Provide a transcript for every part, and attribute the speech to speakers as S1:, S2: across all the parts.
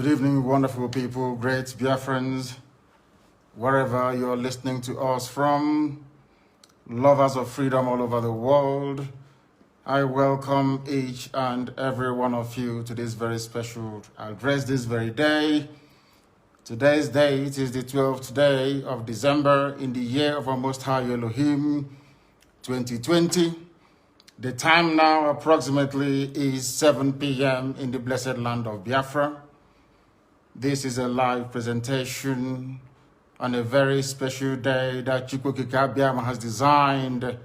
S1: Good evening, wonderful people, great Biafrans, wherever you're listening to us from, lovers of freedom all over the world. I welcome each and every one of you to this very special address this very day. Today's date is the 12th day of December in the year of our Most High Elohim, 2020. The time now approximately is 7 p.m. in the blessed land of Biafra. This is a live presentation on a very special day that Chukwuokike Abiama has designed,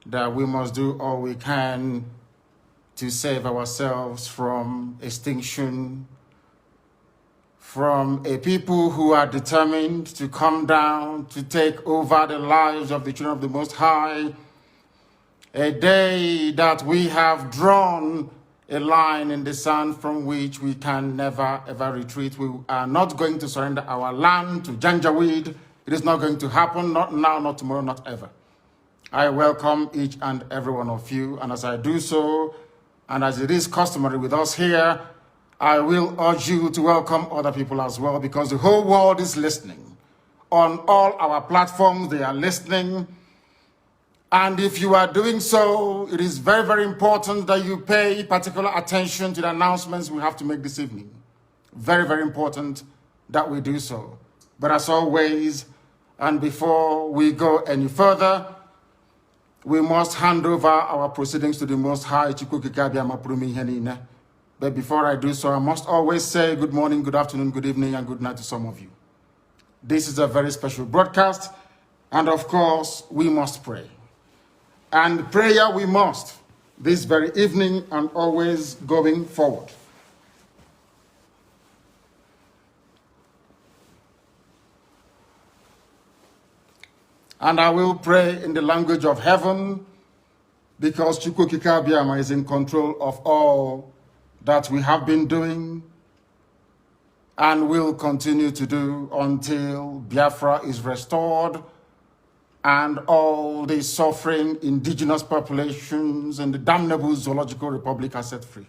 S1: that we must do all we can to save ourselves from extinction, from a people who are determined to come down, to take over the lives of the children of the Most High. A day that we have drawn a line in the sand from which we can never, ever retreat. We are not going to surrender our land to Janjaweed. It is not going to happen, not now, not tomorrow, not ever. I welcome each and every one of you, and as I do so, and as it is customary with us here, I will urge you to welcome other people as well, because the whole world is listening. On all our platforms, they are listening. And if you are doing so, it is very, very important that you pay particular attention to the announcements we have to make this evening. Very, very important that we do so. But as always, and before we go any further, we must hand over our proceedings to the Most High. But before I do so, I must always say good morning, good afternoon, good evening, and good night to some of you. This is a very special broadcast, and of course, we must pray. And prayer we must, this very evening and always going forward. And I will pray in the language of heaven, because Chukwuokike Abiama is in control of all that we have been doing and will continue to do until Biafra is restored and all the suffering indigenous populations in the damnable zoological republic are set free.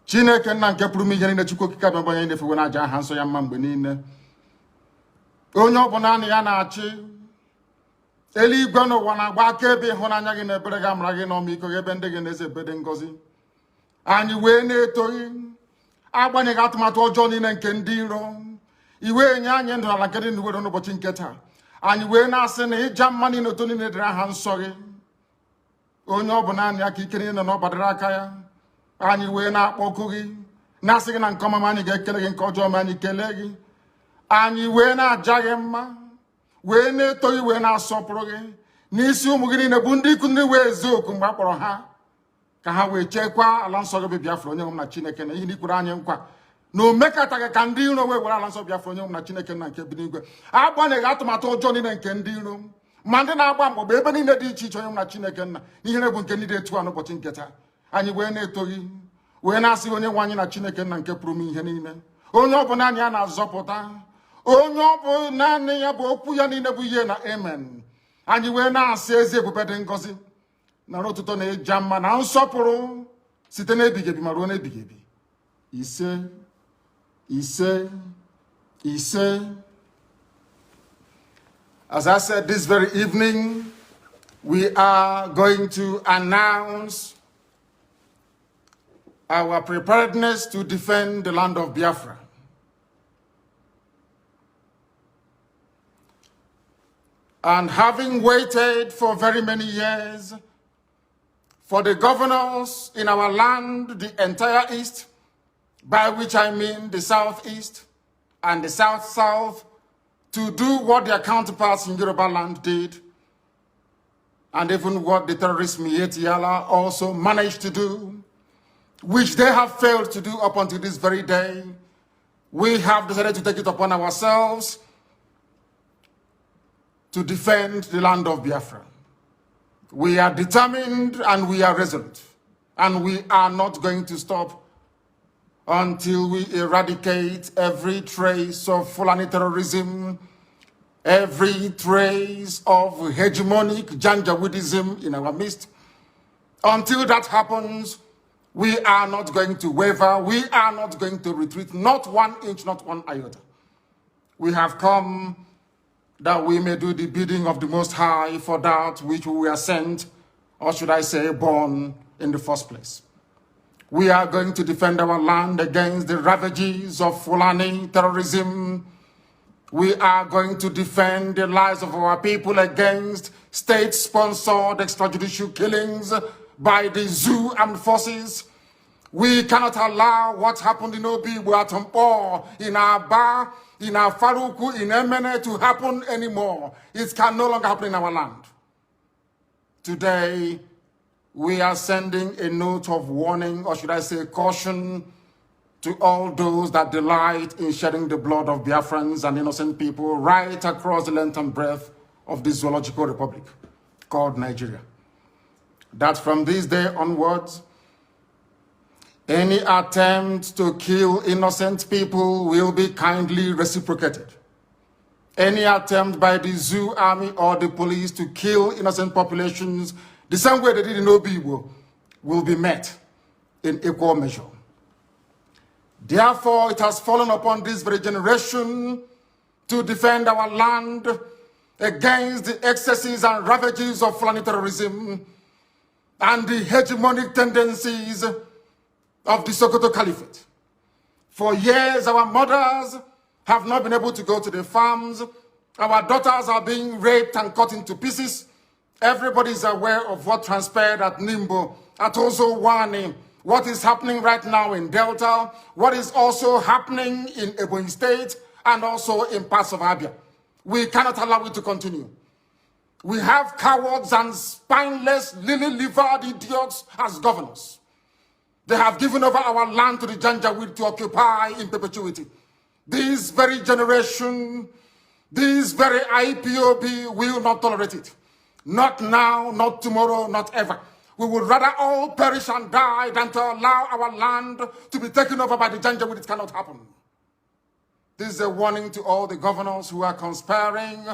S1: Chineke nna nke pụrụ ihe niile Chukwuokike Abiama onye na-efe na aja aha nsọ ya mma mgbe niile. Onye ọbụla na ya na-achị eluigwe n'ụwa na-agba akaebe ịhụnanya gị na ebere gị amara gị na ọmịiko gị ebe ndị gị na-eze ebede ngọzi. Anyị wee na-etoghị agbanyeghị atụmatụ ọjọọ niile nke ndị iro. Iwe nye anyị ndụ n'ala nke dị n'uwe n'ụbọchị nke taa. Anyị wee na-asị na ịja mma niile otu niile dịrị aha nsọ gị. Onye ọ bụ naanị ya ka ike niile na ọ gbadara aka ya. Anyị wee na-akpọku gị na-asị gị na nke ọma anyị ga-ekele gị, nke ọjọọ ma anyị kelee gị. Anyị wee na-aja gị mma, wee na-eto gị, wee na-asọpụrụ gị. N'isi ụmụ gị niile bụ ndị ikwu ndị wee ezu oku mgbe a kpọrọ ha ka ha wee chekwaa ala nsọ gị bụ Biafra onye nwe m na Chineke na ihe n'ikwuru anyị nkwa na o mekataghị ka ndị iro wee were ala nsọ Biafra onye nwe m na Chineke na nke bi n'igwe. Agbanyeghị atụmatụ ọjọọ niile nke ndị iro ma ndị na-agba mgbọgba ebe niile dị iche iche onye nwe m na Chineke nna n'ihere bụ nke ndị dị etu a n'ụbọchị nke taa. Anyị wee na-eto gị, wee na-asị onye nwe anyị na Chineke nna nke pụrụ m ihe niile. Onye ọ bụ naanị ya na-azọpụta, onye ọ bụ naanị ya bụ okwu ya niile bụ ihe na amen. Anyị wee na-asị ezi ebube dị ngọzi na n'ụtụtụ na-eja mma na nsọpụrụ site n'ebighị ebi ma ruo n'ebighị ebi. Ise, ise, ise. As I said, this very evening, we are going to announce our preparedness to defend the land of Biafra. And having waited for very many years for the governors in our land, the entire East, by which I mean the Southeast and the South-South, to do what their counterparts in Yoruba land did, and even what the terrorist Miyetti Allah also managed to do, which they have failed to do up until this very day, we have decided to take it upon ourselves to defend the land of Biafra. We are determined and we are resolute, and we are not going to stop until we eradicate every trace of Fulani terrorism, every trace of hegemonic Janjaweedism in our midst. Until that happens, We are not going to waver. We are not going to retreat. Not 1 inch, not 1 iota. We have come that we may do the bidding of the Most High for that which we were sent, or should I say born, in the first place. We are going to defend our land against the ravages of Fulani terrorism. We are going to defend the lives of our people against state-sponsored extrajudicial killings by the zoo armed forces. We cannot allow what happened in Obi, Buatompo, in Aba, in Faruku, in Emene to happen anymore. It can no longer happen in our land. Today, we are sending a note of warning, or should I say caution, to all those that delight in shedding the blood of Biafrans and innocent people right across the length and breadth of this zoological republic called Nigeria. That from this day onwards, any attempt to kill innocent people will be kindly reciprocated. Any attempt by the zoo army or the police to kill innocent populations the same way they did in Obibo will be met in equal measure. Therefore, it has fallen upon this very generation to defend our land against the excesses and ravages of Fulani terrorism and the hegemonic tendencies of the Sokoto Caliphate. For years, our mothers have not been able to go to the farms. Our daughters are being raped and cut into pieces. Everybody is aware of what transpired at Nimbo, at Ozowani, what is happening right now in Delta, what is also happening in Ebonyi State, and also in parts of Abia. We cannot allow it to continue. We have cowards and spineless, lily-livered idiots as governors. They have given over our land to the Janjaweed to occupy in perpetuity. This very generation, this very IPOB will not tolerate it. Not now, not tomorrow, not ever. We would rather all perish and die than to allow our land to be taken over by the Janjaweed. It cannot happen. This is a warning to all the governors who are conspiring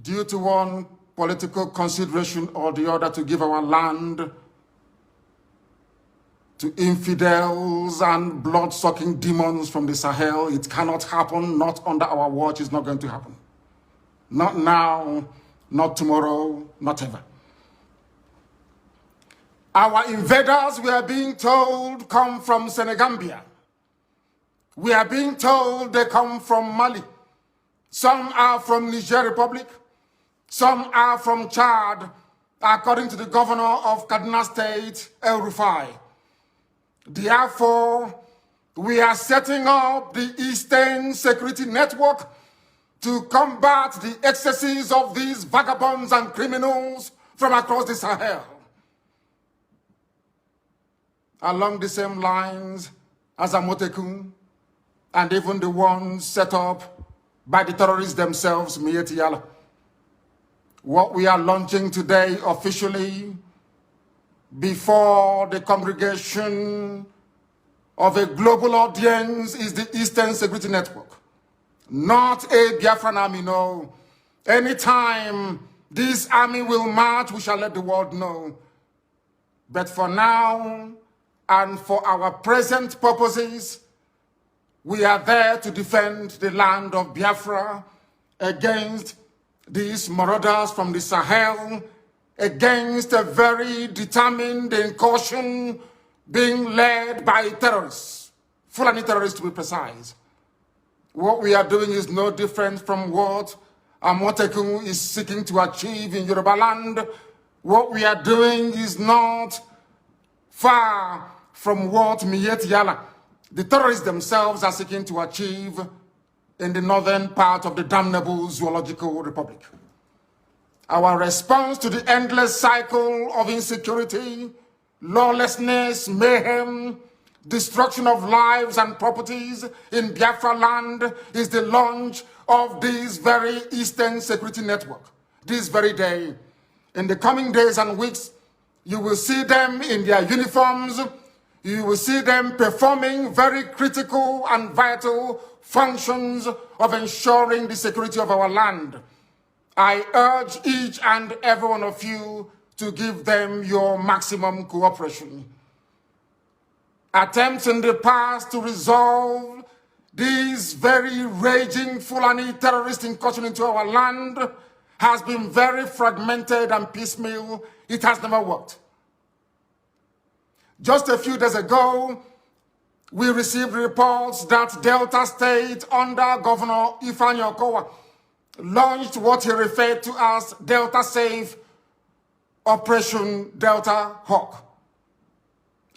S1: due to one political consideration or the other to give our land to infidels and blood-sucking demons from the Sahel. It cannot happen, not under our watch. It's not going to happen. Not now, not tomorrow, not ever. Our invaders, we are being told, come from Senegambia. We are being told they come from Mali. Some are from Niger Republic. Some are from Chad, according to the governor of Kaduna State, El Rufai. Therefore, we are setting up the Eastern Security Network to combat the excesses of these vagabonds and criminals from across the Sahel. Along the same lines as Amotekun, and even the ones set up by the terrorists themselves, Mieti Yala. What we are launching today officially before the congregation of a global audience is the Eastern Security Network. Not a Biafran army, no. Anytime this army will march, we shall let the world know. But for now, and for our present purposes, we are there to defend the land of Biafra against these marauders from the Sahel, against a very determined incursion being led by terrorists, Fulani terrorists to be precise. What we are doing is no different from what Amotekun is seeking to achieve in Yoruba land. What we are doing is not far from what Mieti Yala, the terrorists themselves, are seeking to achieve in the northern part of the damnable Zoological Republic. Our response to the endless cycle of insecurity, lawlessness, mayhem, destruction of lives and properties in Biafra land is the launch of this very Eastern Security Network. This very day, in the coming days and weeks, you will see them in their uniforms. You will see them performing very critical and vital functions of ensuring the security of our land. I urge each and every one of you to give them your maximum cooperation. Attempts in the past to resolve this very raging Fulani terrorist incursion into our land has been very fragmented and piecemeal. It has never worked. Just a few days ago, we received reports that Delta State under Governor Ifeanyi Okowa launched what he referred to as Delta Safe Operation Delta Hawk,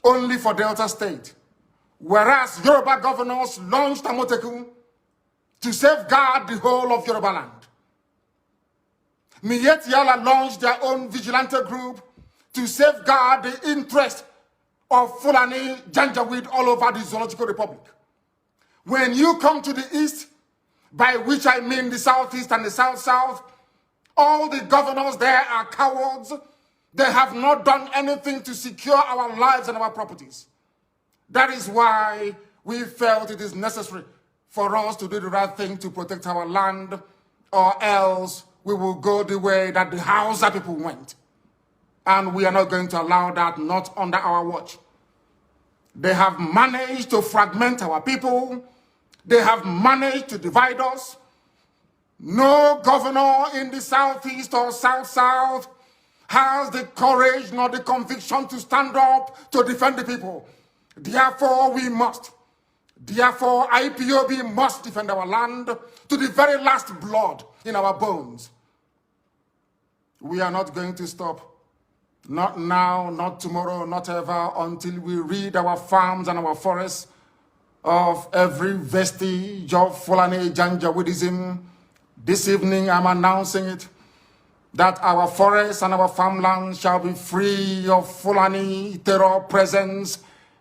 S1: only for Delta State, whereas Yoruba governors launched Amotekun to safeguard the whole of Yoruba land. Miyetti Yala launched their own vigilante group to safeguard the interest of Fulani Janjaweed all over the Zoological Republic. When you come to the east, by which I mean the southeast and the south-south, all the governors there are cowards. They have not done anything to secure our lives and our properties. That is why we felt it is necessary for us to do the right thing to protect our land, or else we will go the way that the Hausa people went. And we are not going to allow that, not under our watch. They have managed to fragment our people. They have managed to divide us. No governor in the southeast or south-south has the courage nor the conviction to stand up to defend the people. Therefore, we must. Therefore, IPOB must defend our land to the very last blood in our bones. We are not going to stop. Not now, not tomorrow, not ever, until we rid our farms and our forests of every vestige of Fulani Janjaweedism. This evening, I'm announcing it, that our forests and our farmlands shall be free of Fulani terror presence.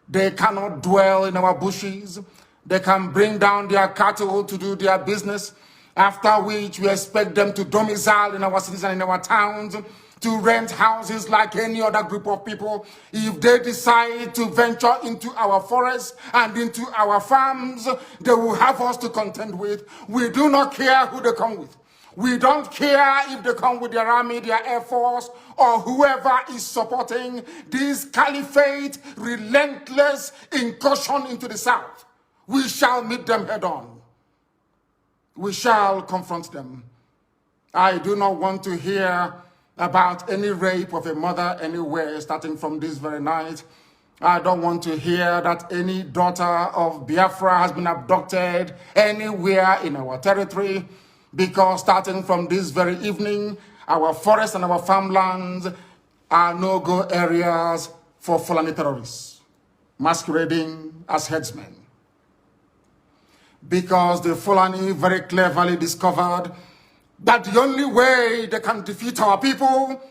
S1: They cannot dwell in our bushes. They can bring down their cattle to do their business, after which we expect them to domicile in our cities and in our towns, to rent houses like any other group of people. If they decide to venture into our forests and into our farms, they will have us to contend with. We do not care who they come with. We don't care if they come with their army, their air force, or whoever is supporting this caliphate relentless incursion into the south. We shall meet them head on. We shall confront them. I do not want to hear about any rape of a mother anywhere starting from this very night. I don't want to hear that any daughter of Biafra has been abducted anywhere in our territory, because starting from this very evening, our forests and our farmlands are no-go areas for Fulani terrorists masquerading as headsmen. Because the Fulani very cleverly discovered that the only way they can defeat our people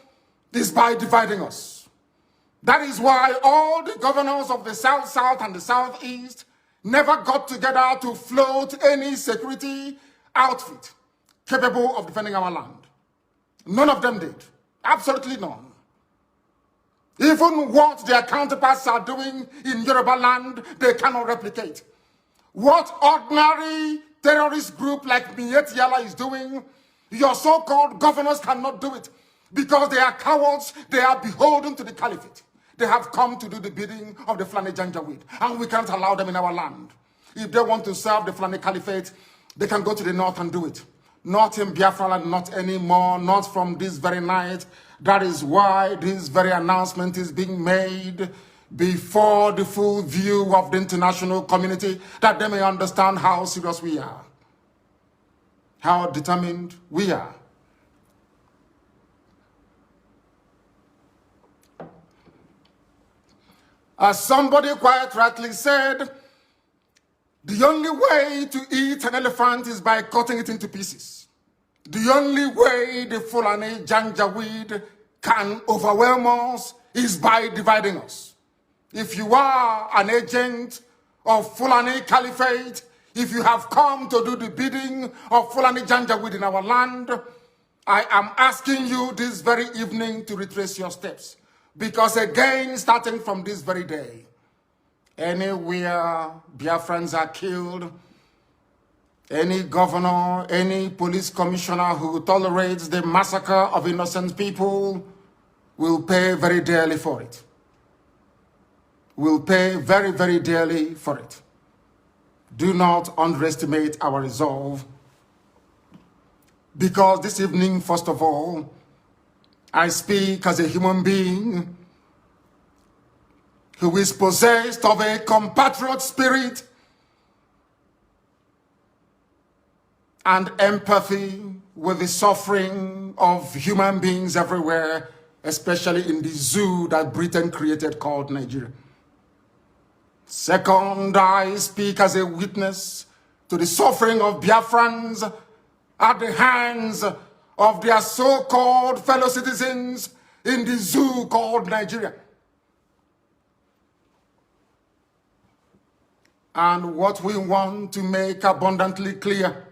S1: is by dividing us. That is why all the governors of the South-South and the Southeast never got together to float any security outfit capable of defending our land. None of them did. Absolutely none. Even what their counterparts are doing in Yoruba land, they cannot replicate. What ordinary terrorist group like Miyetti Yala is doing, your so-called governors cannot do it, because they are cowards. They are beholden to the caliphate. They have come to do the bidding of the Fulani Janjaweed, and we can't allow them in our land. If they want to serve the Fulani caliphate, they can go to the north and do it. Not in Biafra land, not anymore, not from this very night. That is why this very announcement is being made before the full view of the international community, that they may understand how serious we are, how determined we are. As somebody quite rightly said, the only way to eat an elephant is by cutting it into pieces. The only way the Fulani Janjaweed can overwhelm us is by dividing us. If you are an agent of Fulani Caliphate, if you have come to do the bidding of Fulani Janjaweed in our land, I am asking you this very evening to retrace your steps. Because again, starting from this very day, anywhere Biafrans are killed, any governor, any police commissioner who tolerates the massacre of innocent people will pay very dearly for it. Will pay very, very dearly for it. Do not underestimate our resolve, because this evening, first of all, I speak as a human being who is possessed of a compatriot spirit and empathy with the suffering of human beings everywhere, especially in the zoo that Britain created called Nigeria. Second, I speak as a witness to the suffering of Biafrans at the hands of their so-called fellow citizens in the zoo called Nigeria. And what we want to make abundantly clear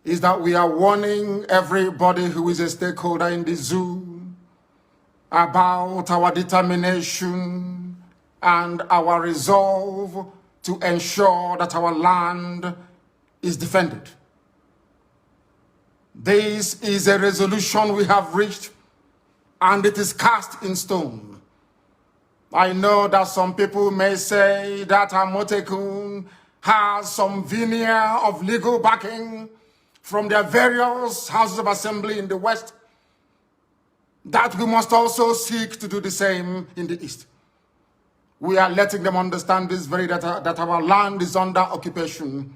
S1: is that we are warning everybody who is a stakeholder in the zoo about our determination and our resolve to ensure that our land is defended. This is a resolution we have reached, and it is cast in stone. I know that some people may say that Amotekun has some veneer of legal backing from their various houses of assembly in the West, that we must also seek to do the same in the East. We are letting them understand this very that our land is under occupation.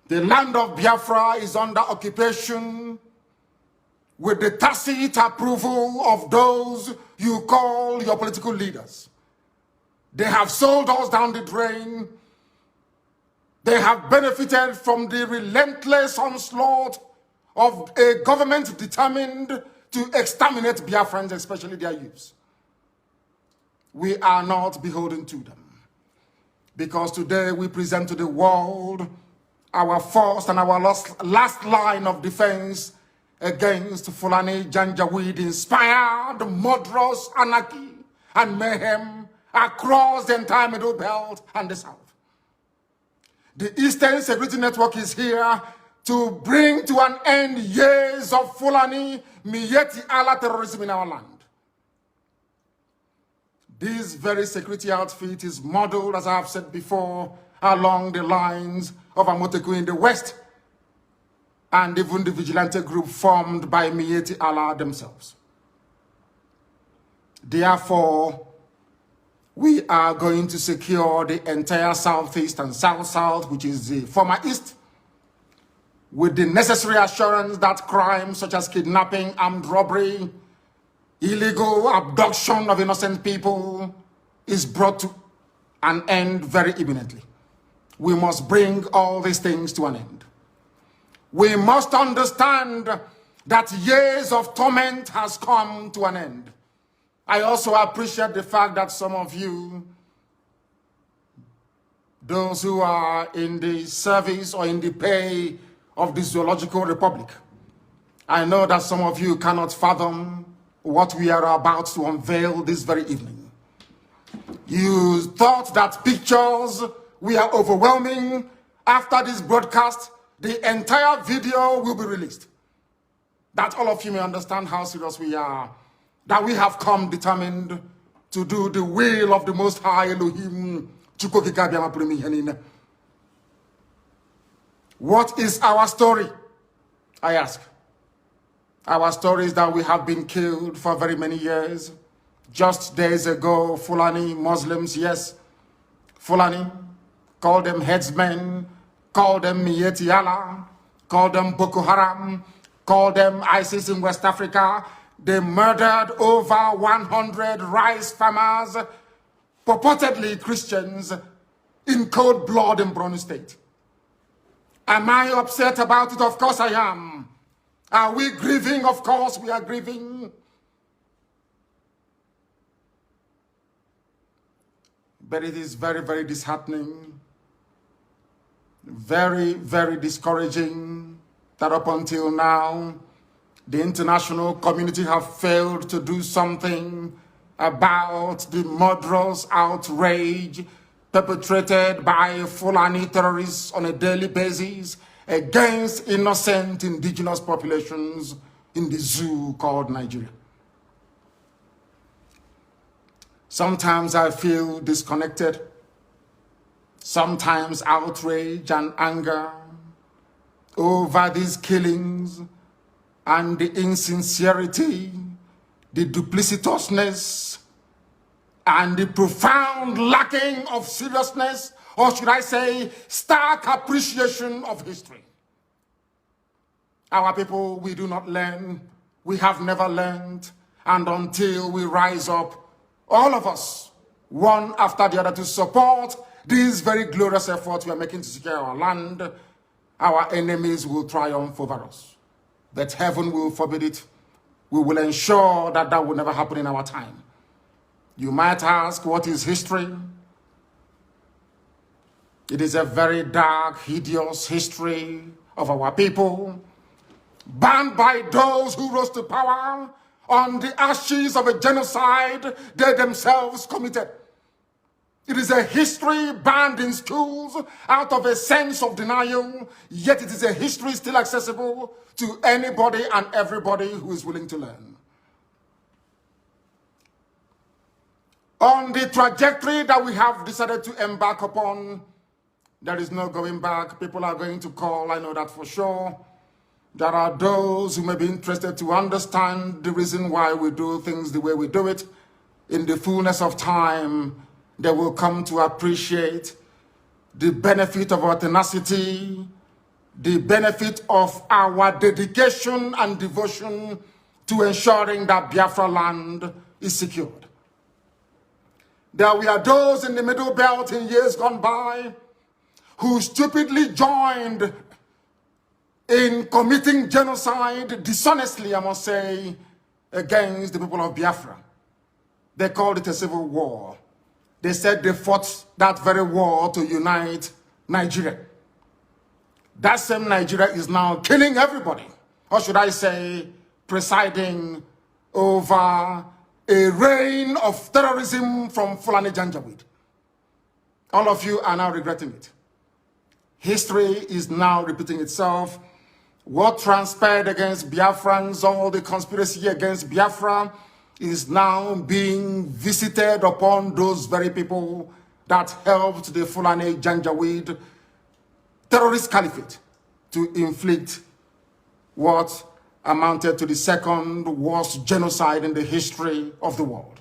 S1: The land of Biafra is under occupation with the tacit approval of those you call your political leaders. They have sold us down the drain. They have benefited from the relentless onslaught of a government determined to exterminate Biafrans, especially their youths. We are not beholden to them, because today we present to the world our first and our last line of defense against Fulani Janjaweed-inspired murderous anarchy and mayhem across the entire Middle Belt and the South. The Eastern Security Network is here to bring to an end years of Fulani Miyetti Allah terrorism in our land. This very security outfit is modeled, as I have said before, along the lines of Amotekun in the West, and even the vigilante group formed by Miyetti Allah themselves. Therefore, we are going to secure the entire Southeast and South-South, which is the former East, with the necessary assurance that crimes such as kidnapping, armed robbery, illegal abduction of innocent people is brought to an end very imminently. We must bring all these things to an end. We must understand that years of torment has come to an end. I also appreciate the fact that some of you, those who are in the service or in the pay of the Zoological Republic, I know that some of you cannot fathom what we are about to unveil this very evening. You thought that pictures were overwhelming. After this broadcast, the entire video will be released. That all of you may understand how serious we are, that we have come determined to do the will of the Most High Elohim. What is our story? I ask. Our story is that we have been killed for very many years. Just days ago, Fulani Muslims, yes, Fulani, call them headsmen, call them Miyetti Allah, call them Boko Haram, call them ISIS in West Africa. They murdered over 100 rice farmers, purportedly Christians, in cold blood in Borno State. Am I upset about it? Of course I am. Are we grieving? Of course we are grieving. But it is very, very disheartening, very, very discouraging that up until now, the international community have failed to do something about the murderous outrage perpetrated by Fulani terrorists on a daily basis against innocent indigenous populations in the zoo called Nigeria. Sometimes I feel disconnected. Sometimes outrage and anger over these killings and the insincerity, the duplicitousness, and the profound lacking of seriousness, or should I say, stark appreciation of history. Our people, we do not learn. We have never learned. And until we rise up, all of us, one after the other, to support these very glorious efforts we are making to secure our land, our enemies will triumph over us. But heaven will forbid it. We will ensure that that will never happen in our time. You might ask, what is history? It is a very dark, hideous history of our people, banned by those who rose to power on the ashes of a genocide they themselves committed. It is a history banned in schools out of a sense of denial, yet it is a history still accessible to anybody and everybody who is willing to learn. On the trajectory that we have decided to embark upon, there is no going back. People are going to call, I know that for sure. There are those who may be interested to understand the reason why we do things the way we do it. In the fullness of time, they will come to appreciate the benefit of our tenacity, the benefit of our dedication and devotion to ensuring that Biafra land is secured. There were those in the Middle Belt in years gone by who stupidly joined in committing genocide, dishonestly, I must say, against the people of Biafra. They called it a civil war. They said they fought that very war to unite Nigeria. That same Nigeria is now killing everybody, or should I say, presiding over a reign of terrorism from Fulani Janjaweed. All of you are now regretting it. History is now repeating itself. What transpired against Biafrans, all the conspiracy against Biafra, is now being visited upon those very people that helped the Fulani Janjaweed terrorist caliphate to inflict what amounted to the second worst genocide in the history of the world.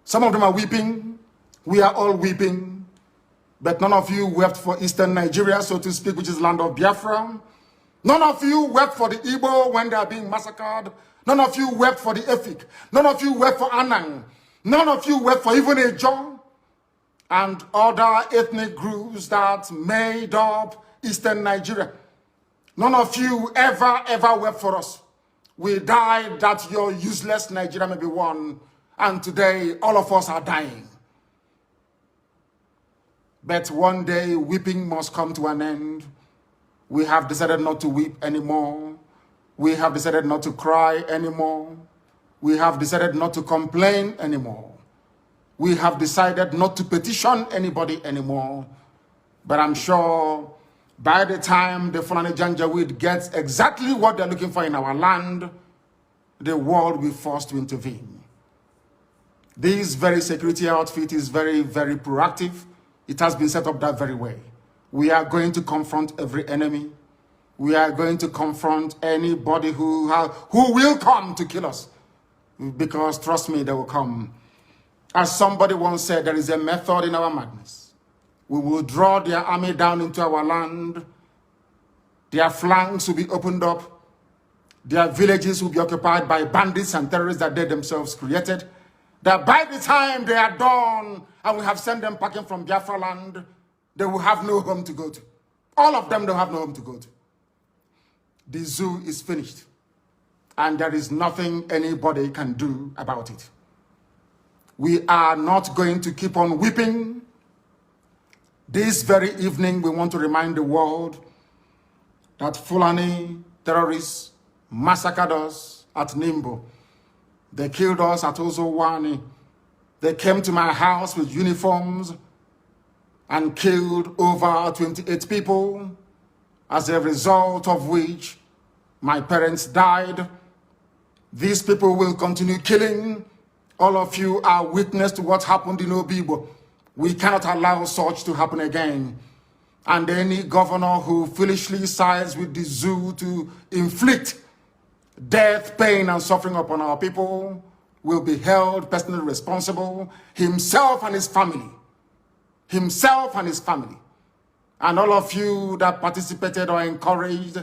S1: Some of them are weeping. We are all weeping. But none of you wept for Eastern Nigeria, so to speak, which is land of Biafra. None of you wept for the Igbo when they are being massacred. None of you wept for the Efik. None of you wept for Anang. None of you wept for even Ejo and other ethnic groups that made up Eastern Nigeria. None of you ever wept for us. We died that your useless Nigeria may be won, and today all of us are dying. But one day weeping must come to an end. We have decided not to weep anymore. We have decided not to cry anymore. We have decided not to complain anymore. We have decided not to petition anybody anymore. But I'm sure by the time the Fulani Janjaweed gets exactly what they're looking for in our land, the world will be forced to intervene. This very security outfit is very proactive. It has been set up that very way. We are going to confront every enemy. We are going to confront anybody who will come to kill us. Because trust me, they will come. As somebody once said, there is a method in our madness. We will draw their army down into our land. Their flanks will be opened up. Their villages will be occupied by bandits and terrorists that they themselves created. That by the time they are done and we have sent them packing from Biafra land, they will have no home to go to. All of them don't have no home to go to. The zoo is finished. And there is nothing anybody can do about it. We are not going to keep on weeping. This very evening, we want to remind the world that Fulani terrorists massacred us at Nimbo. They killed us at Ozowani. They came to my house with uniforms and killed over 28 people, as a result of which my parents died. These people will continue killing All of you are witness to what happened in Obibo. We cannot allow such to happen again. And any governor who foolishly sides with the zoo to inflict death, pain, and suffering upon our people will be held personally responsible, himself and his family. Himself and his family. And all of you that participated or encouraged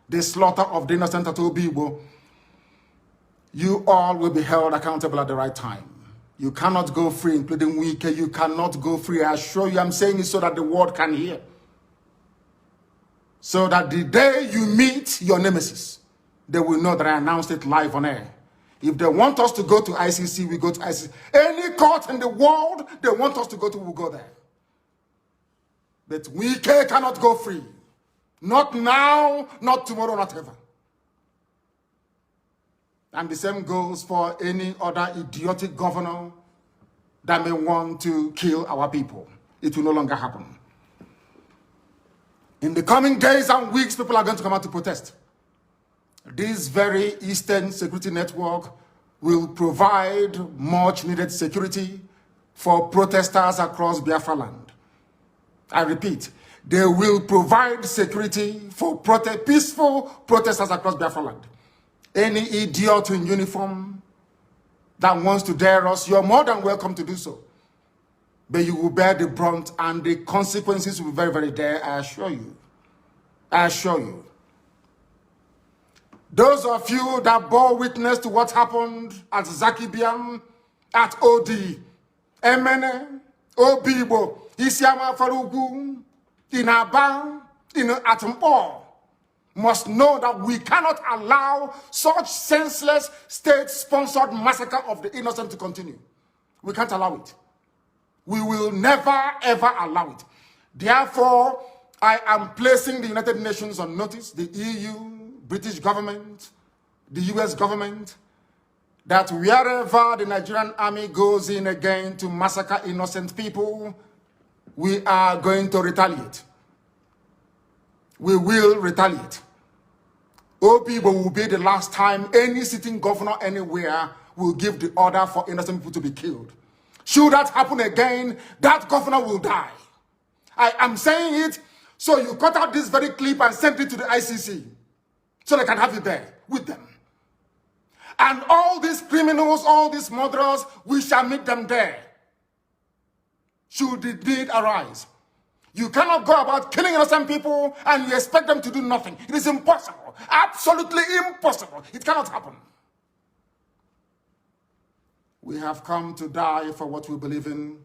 S1: the slaughter of the innocent at Obibo, you all will be held accountable at the right time. You cannot go free, including Wike. You cannot go free. I assure you, I'm saying it so that the world can hear. So that the day you meet your nemesis, they will know that I announced it live on air. If they want us to go to ICC, we go to ICC. Any court in the world they want us to go to, we'll go there. But Wike cannot go free. Not now, not tomorrow, not ever. And the same goes for any other idiotic governor that may want to kill our people. It will no longer happen. In the coming days and weeks, people are going to come out to protest. This very Eastern Security Network will provide much needed security for protesters across Biafra land. I repeat, they will provide security for peaceful protesters across Biafra land. Any idiot in uniform that wants to dare us, you're more than welcome to do so. But you will bear the brunt and the consequences will be very, very dire, I assure you. I assure you. Those of you that bore witness to what happened at Zakibiam, at OD, Emene, Obibo, Isiama Farugu, in Aba, in Atumpo, must know that we cannot allow such senseless state-sponsored massacre of the innocent to continue. We can't allow it. We will never, ever allow it. Therefore, I am placing the United Nations on notice, the EU, British government, the US government, that wherever the Nigerian army goes in again to massacre innocent people, we are going to retaliate. We will retaliate. Obibo will be the last time any sitting governor anywhere will give the order for innocent people to be killed. Should that happen again, that governor will die. I am saying it, so you cut out this very clip and send it to the ICC, so they can have it there with them. And all these criminals, all these murderers, we shall meet them there, should the need arise. You cannot go about killing innocent people and you expect them to do nothing. It is impossible. Absolutely impossible. It cannot happen. We have come to die for what we believe in.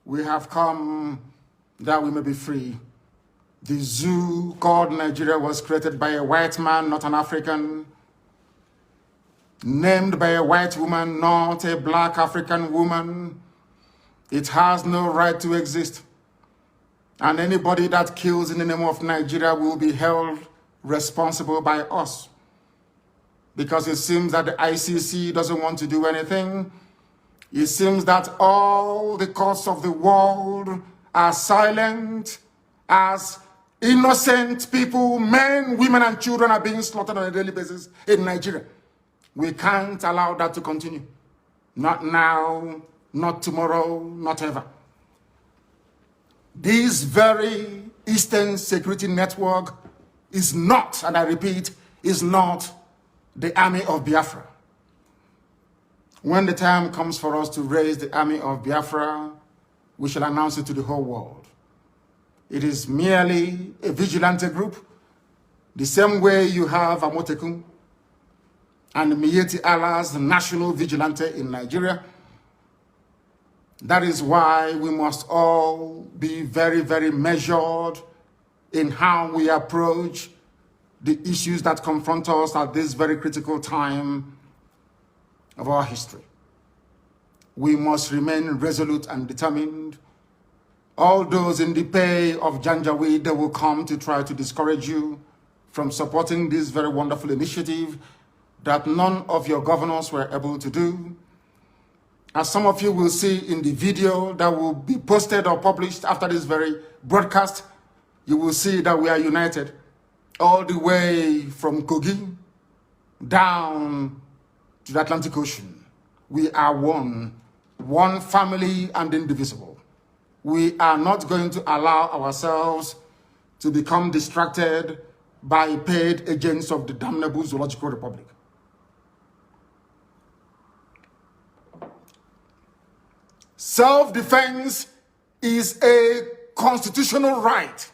S1: We have come that we may be free. The zoo called Nigeria was created by a white man, not an African. Named by a white woman, not a black African woman. It has no right to exist. And anybody that kills in the name of Nigeria will be held responsible by us. Because it seems that the ICC doesn't want to do anything. It seems that all the courts of the world are silent as innocent people, men, women, and children are being slaughtered on a daily basis in Nigeria. We can't allow that to continue. Not now, not tomorrow, not ever. This very Eastern Security Network is not, and I repeat, is not the army of Biafra. When the time comes for us to raise the army of Biafra, we shall announce it to the whole world. It is merely a vigilante group, the same way you have Amotekun and Miyetti Allah's national vigilante in Nigeria. That is why we must all be very, very measured in how we approach the issues that confront us at this very critical time of our history. We must remain resolute and determined. All those in the pay of Janjaweed, they will come to try to discourage you from supporting this very wonderful initiative that none of your governors were able to do. As some of you will see in the video that will be posted or published after this very broadcast, you will see that we are united all the way from Kogi down to the Atlantic Ocean. We are one family and indivisible. We are not going to allow ourselves to become distracted by paid agents of the damnable Zoological Republic. Self-defense is a constitutional right.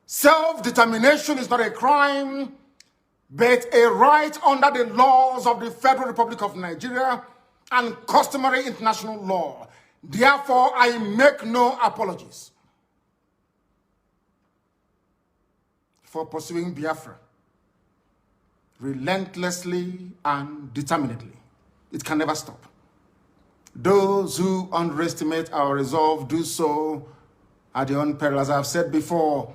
S1: Self-determination is not a crime, but a right under the laws of the Federal Republic of Nigeria and customary international law. Therefore, I make no apologies for pursuing Biafra relentlessly and determinedly. It can never stop. Those who underestimate our resolve do so at their own peril. As I've said before,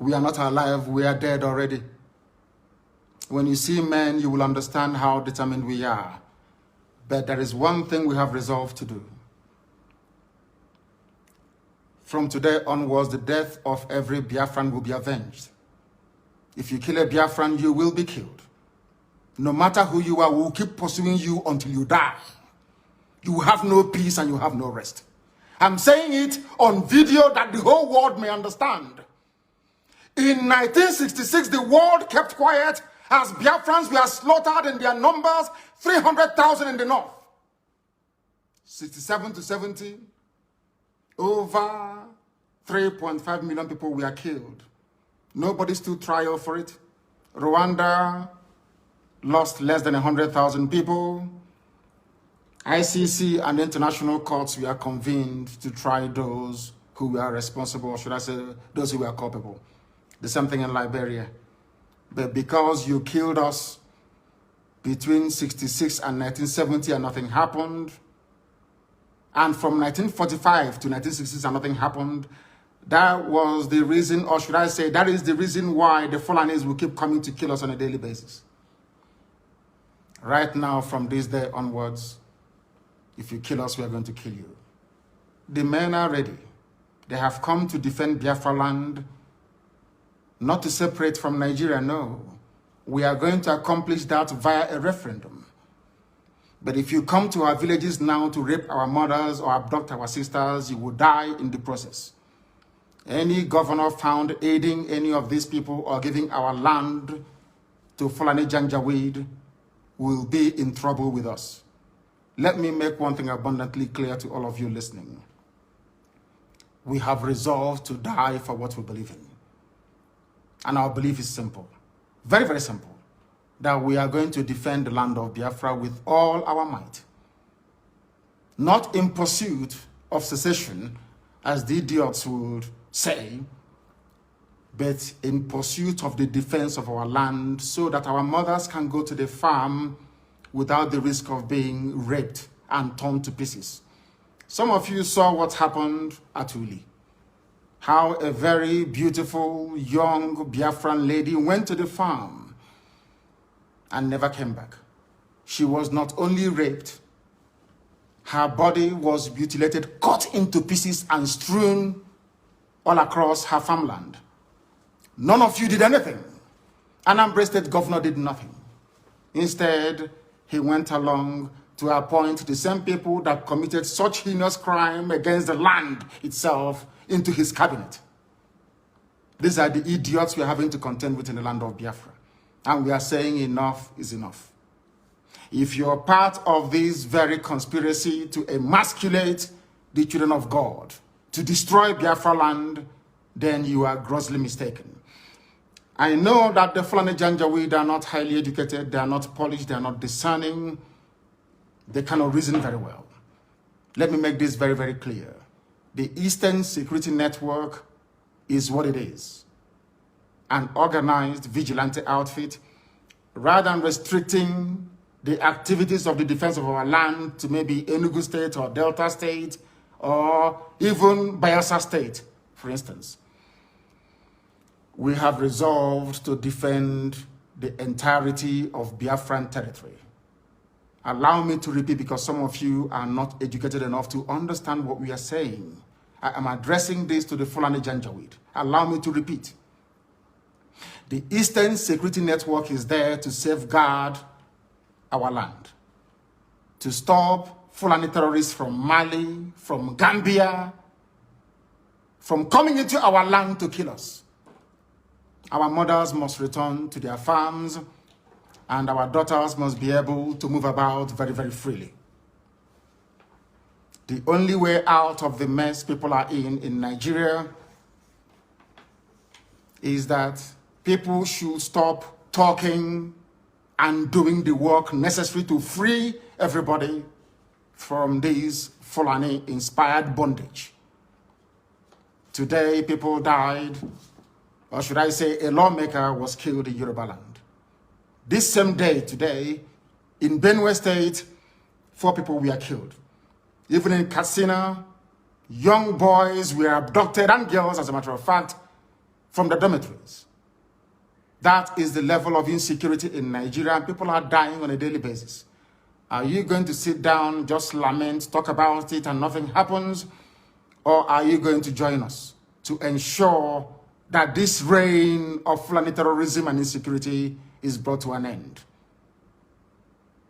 S1: we are not alive, we are dead already. When you see men, you will understand how determined we are. But there is one thing we have resolved to do. From today onwards, the death of every Biafran will be avenged. If you kill a Biafran, you will be killed. No matter who you are, we will keep pursuing you until you die. You have no peace and you have no rest. I'm saying it on video that the whole world may understand. In 1966, the world kept quiet as Biafrans were slaughtered in their numbers, 300,000 in the north. 67 to 70, over 3.5 million people were killed. Nobody stood trial for it. Rwanda lost less than 100,000 people. ICC and international courts were convened to try those who were responsible, or should I say, those who were culpable. The same thing in Liberia. But because you killed us between 66 and 1970 and nothing happened, and from 1945 to 1966 and nothing happened, that was the reason, or should I say, that is the reason why the Fulanis will keep coming to kill us on a daily basis. Right now, from this day onwards, if you kill us, we are going to kill you. The men are ready. They have come to defend Biafra land, not to separate from Nigeria, no. We are going to accomplish that via a referendum. But if you come to our villages now to rape our mothers or abduct our sisters, you will die in the process. Any governor found aiding any of these people or giving our land to Fulani Janjaweed will be in trouble with us. Let me make one thing abundantly clear to all of you listening. We have resolved to die for what we believe in. And our belief is simple, very, very simple, that we are going to defend the land of Biafra with all our might. Not in pursuit of secession, as the idiots would say, but in pursuit of the defense of our land so that our mothers can go to the farm without the risk of being raped and torn to pieces. Some of you saw what happened at Uli. How a very beautiful young Biafran lady went to the farm and never came back. She was not only raped, her body was mutilated, cut into pieces and strewn all across her farmland. None of you did anything. Nnamdi State Governor did nothing. Instead, he went along to appoint the same people that committed such heinous crime against the land itself into his cabinet. These are the idiots we are having to contend with in the land of Biafra. And we are saying enough is enough. If you're part of this very conspiracy to emasculate the children of God, to destroy Biafra land, then you are grossly mistaken. I know that the Fulani Janjaweed are not highly educated, they are not polished, they are not discerning, they cannot reason very well. Let me make this very, very clear. The Eastern Security Network is what it is. An organized vigilante outfit, rather than restricting the activities of the defense of our land to maybe Enugu State or Delta State or even Bayelsa State, for instance. We have resolved to defend the entirety of Biafran territory. Allow me to repeat, because some of you are not educated enough to understand what we are saying. I am addressing this to the Fulani Janjaweed. Allow me to repeat. The Eastern Security Network is there to safeguard our land, to stop Fulani terrorists from Mali, from Gambia, from coming into our land to kill us. Our mothers must return to their farms, and our daughters must be able to move about very, very freely. The only way out of the mess people are in Nigeria is that people should stop talking and doing the work necessary to free everybody from this Fulani-inspired bondage. Today, people died, or should I say a lawmaker was killed in Yoruba land. This same day, today, in Benue State, 4 people were killed. Even in Katsina, young boys were abducted, and girls, as a matter of fact, from the dormitories. That is the level of insecurity in Nigeria, and people are dying on a daily basis. Are you going to sit down, just lament, talk about it, and nothing happens? Or are you going to join us to ensure that this reign of Fulani terrorism and insecurity is brought to an end?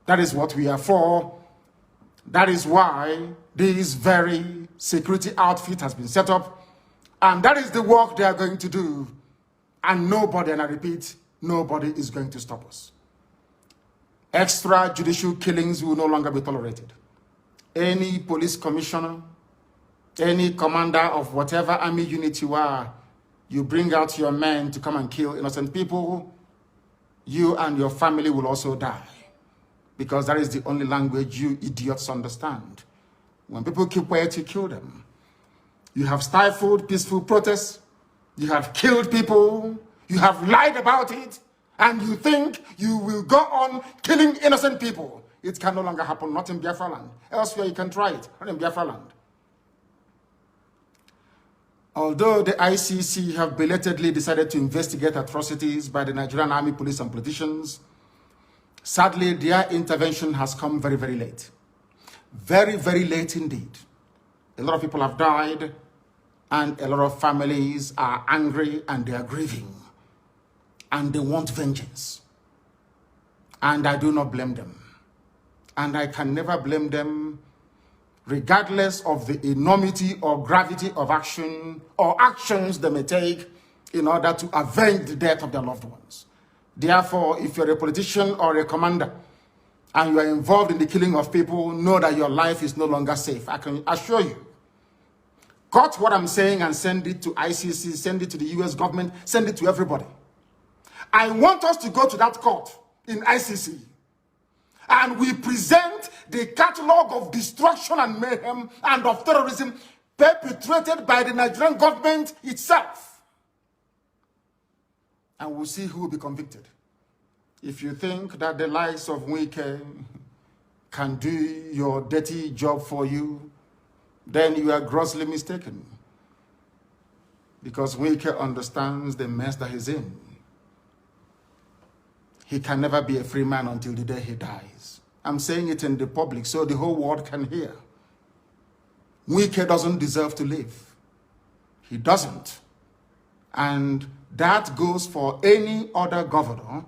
S1: That is what we are for. That is why this very security outfit has been set up. And that is the work they are going to do. And nobody, and I repeat, nobody is going to stop us. Extrajudicial killings will no longer be tolerated. Any police commissioner, any commander of whatever army unit you are, you bring out your men to come and kill innocent people, you and your family will also die. Because that is the only language you idiots understand. When people keep quiet, you kill them. You have stifled peaceful protests. You have killed people. You have lied about it. And you think you will go on killing innocent people. It can no longer happen, not in Biafra land. Elsewhere you can try it, not in Biafra land. Although the ICC have belatedly decided to investigate atrocities by the Nigerian Army, police, and politicians, sadly, their intervention has come very, very late. Very, very late indeed. A lot of people have died, and a lot of families are angry and they are grieving. And they want vengeance. And I do not blame them. And I can never blame them, regardless of the enormity or gravity of action or actions they may take in order to avenge the death of their loved ones. Therefore, if you're a politician or a commander and you are involved in the killing of people, know that your life is no longer safe. I can assure you. Cut what I'm saying and send it to ICC, send it to the US government, send it to everybody. I want us to go to that court in ICC and we present the catalog of destruction and mayhem and of terrorism perpetrated by the Nigerian government itself. And we'll see who will be convicted. If you think that the likes of Wike can do your dirty job for you, then you are grossly mistaken. Because Wike understands the mess that he's in. He can never be a free man until the day he dies. I'm saying it in the public so the whole world can hear. Wike doesn't deserve to live. He doesn't. And that goes for any other governor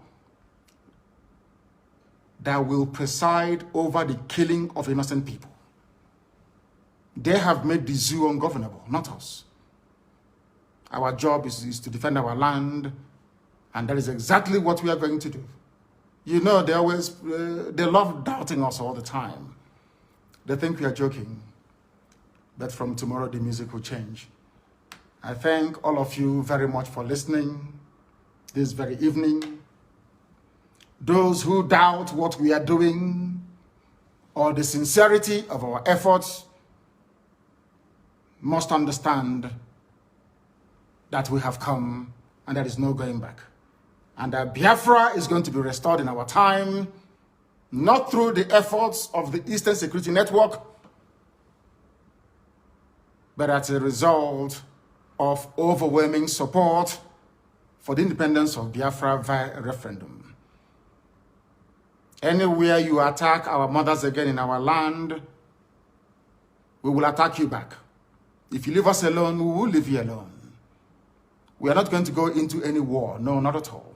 S1: that will preside over the killing of innocent people. They have made the zoo ungovernable, not us. Our job is to defend our land, and that is exactly what we are going to do. You know, they love doubting us all the time. They think we are joking. But from tomorrow, the music will change. I thank all of you very much for listening this very evening. Those who doubt what we are doing or the sincerity of our efforts must understand that we have come and there is no going back. And that Biafra is going to be restored in our time, not through the efforts of the Eastern Security Network, but as a result of overwhelming support for the independence of Biafra via a referendum. Anywhere you attack our mothers again in our land, we will attack you back. If you leave us alone, we will leave you alone. We are not going to go into any war. No, not at all.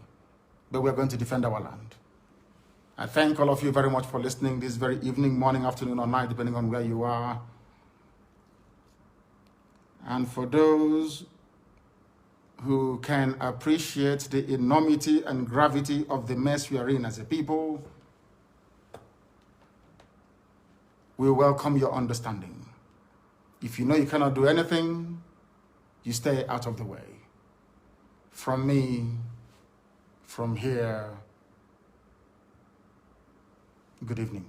S1: But we are going to defend our land. I thank all of you very much for listening this very evening, morning, afternoon, or night, depending on where you are. And for those who can appreciate the enormity and gravity of the mess we are in as a people, we welcome your understanding. If you know you cannot do anything, you stay out of the way. From me, from here, good evening.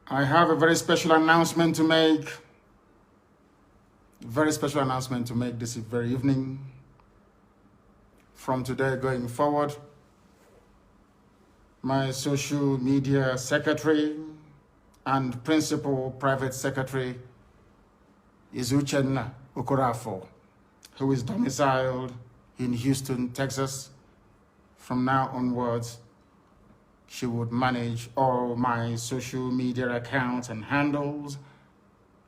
S1: I have a very special announcement to make. Very special announcement to make this very evening. From today going forward, my social media secretary and principal private secretary is Uchenna Okorafo, who is domiciled in Houston, Texas. From now onwards, she would manage all my social media accounts and handles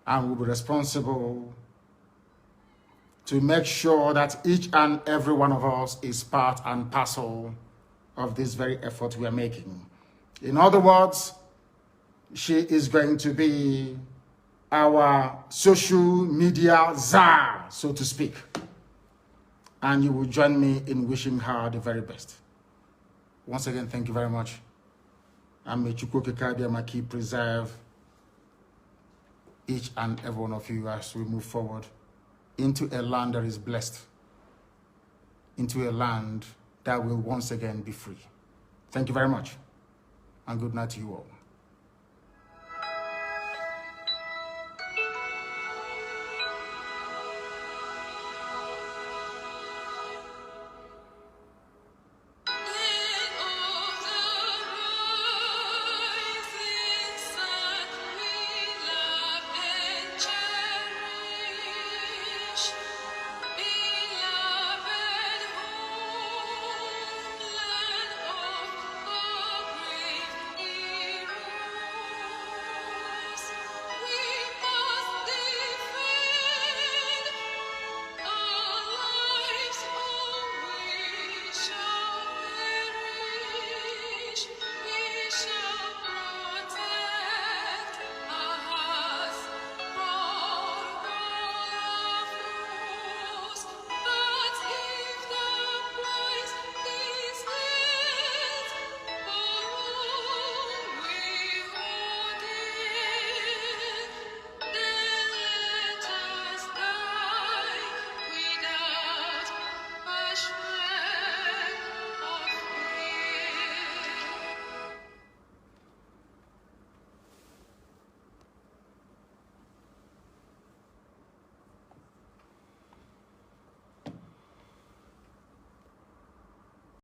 S1: and will be responsible to make sure that each and every one of us is part and parcel of this very effort we are making. In other words, she is going to be our social media czar, so to speak. And you will join me in wishing her the very best. Once again, thank you very much. And may Chukwokika preserve each and every one of you as we move forward into a land that is blessed, into a land that will once again be free. Thank you very much, and good night to you all.